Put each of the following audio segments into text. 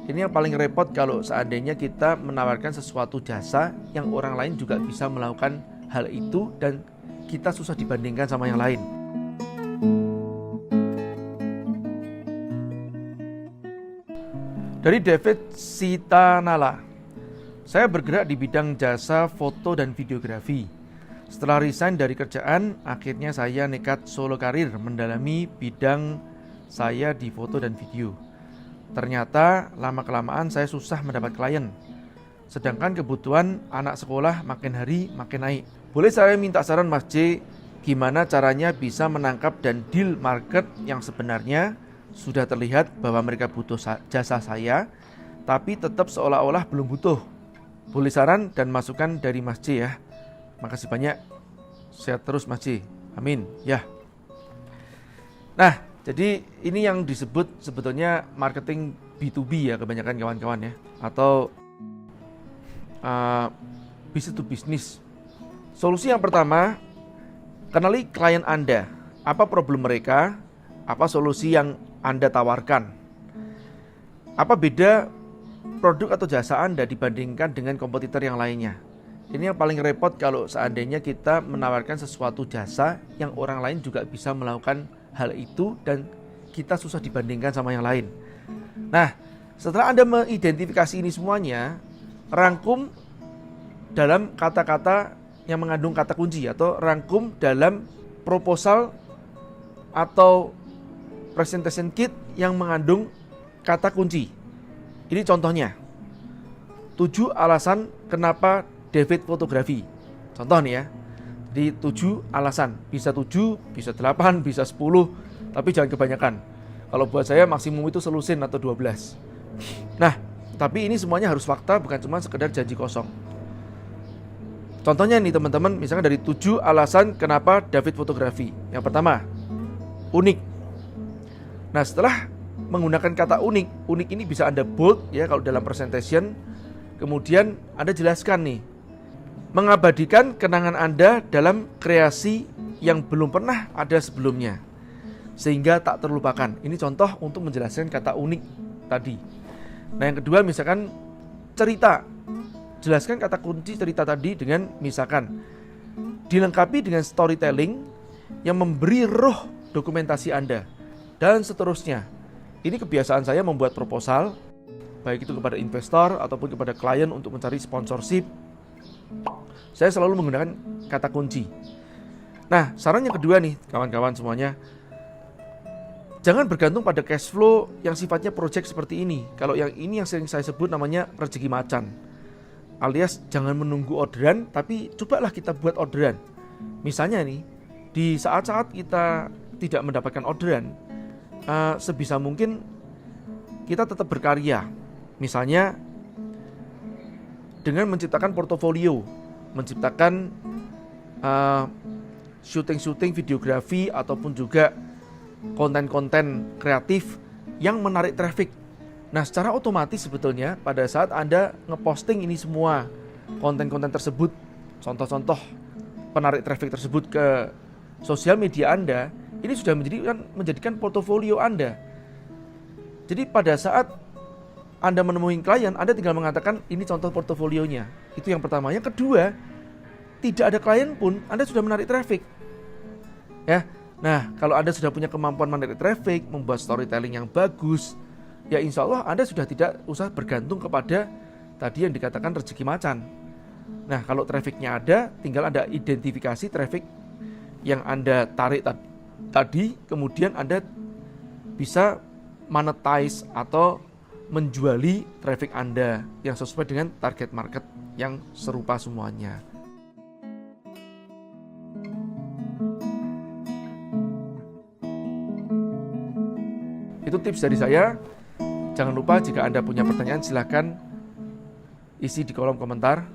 Ini yang paling repot kalau seandainya kita menawarkan sesuatu jasa yang orang lain juga bisa melakukan hal itu dan kita susah dibandingkan sama yang lain. Dari David Sitanala, saya bergerak di bidang jasa foto dan videografi. Setelah resign dari kerjaan, akhirnya saya nekat solo karir mendalami bidang saya di foto dan video. Ternyata lama-kelamaan saya susah mendapat klien. Sedangkan kebutuhan anak sekolah makin hari makin naik. Boleh saya minta saran Mas J, gimana caranya bisa menangkap dan deal market yang sebenarnya sudah terlihat bahwa mereka butuh jasa saya, tapi tetap seolah-olah belum butuh. Boleh saran dan masukan dari Mas J ya. Makasih banyak. Sehat terus Mas J. Amin. Ya. Nah, jadi ini yang disebut sebetulnya marketing B2B ya kebanyakan kawan-kawan ya. Atau business to business. Solusi yang pertama, kenali klien Anda. Apa problem mereka? Apa solusi yang Anda tawarkan? Apa beda produk atau jasa Anda dibandingkan dengan kompetitor yang lainnya? Ini yang paling repot kalau seandainya kita menawarkan sesuatu jasa yang orang lain juga bisa melakukan hal itu dan kita susah dibandingkan sama yang lain. Nah, setelah Anda mengidentifikasi ini semuanya, rangkum dalam kata-kata yang mengandung kata kunci atau rangkum dalam proposal atau presentation kit yang mengandung kata kunci. Ini contohnya. 7 alasan kenapa David fotografi. Contoh nih ya. Di 7 alasan. Bisa 7, bisa 8, bisa 10, tapi jangan kebanyakan. Kalau buat saya maksimum itu selusin atau 12. Nah, tapi ini semuanya harus fakta, bukan cuma sekedar janji kosong. Contohnya nih teman-teman, misalnya dari 7 alasan kenapa David fotografi. Yang pertama, unik. Nah, setelah menggunakan kata unik, unik ini bisa Anda bold ya kalau dalam presentation. Kemudian Anda jelaskan nih, mengabadikan kenangan Anda dalam kreasi yang belum pernah ada sebelumnya, sehingga tak terlupakan. Ini contoh untuk menjelaskan kata unik tadi. Nah, yang kedua misalkan cerita. Jelaskan kata kunci cerita tadi dengan misalkan dilengkapi dengan storytelling yang memberi roh dokumentasi Anda dan seterusnya. Ini kebiasaan saya membuat proposal, baik itu kepada investor ataupun kepada klien untuk mencari sponsorship. Saya selalu menggunakan kata kunci. Nah, saran yang kedua nih kawan-kawan semuanya, jangan bergantung pada cash flow yang sifatnya project seperti ini. Kalau yang ini yang sering saya sebut namanya rezeki macan. Alias jangan menunggu orderan, tapi cobalah kita buat orderan. Misalnya nih, di saat-saat kita tidak mendapatkan orderan, sebisa mungkin kita tetap berkarya. Misalnya dengan menciptakan portofolio, menciptakan syuting-syuting videografi ataupun juga konten-konten kreatif yang menarik traffic. Nah, secara otomatis sebetulnya pada saat Anda ngeposting ini semua konten-konten tersebut, contoh-contoh penarik traffic tersebut ke sosial media Anda, ini sudah menjadikan portofolio Anda. Jadi pada saat Anda menemui klien, Anda tinggal mengatakan ini contoh portofolionya. Itu yang pertama. Yang kedua, tidak ada klien pun Anda sudah menarik traffic. Ya. Nah, kalau Anda sudah punya kemampuan menarik traffic, membuat storytelling yang bagus, ya insya Allah Anda sudah tidak usah bergantung kepada tadi yang dikatakan rezeki macan. Nah, kalau trafficnya ada, tinggal Anda identifikasi traffic yang Anda tarik tadi, kemudian Anda bisa monetize atau menjuali traffic Anda yang sesuai dengan target market yang serupa semuanya. Itu tips dari saya. Jangan lupa jika Anda punya pertanyaan silahkan isi di kolom komentar.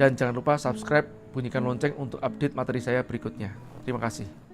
Dan jangan lupa subscribe, bunyikan lonceng untuk update materi saya berikutnya. Terima kasih.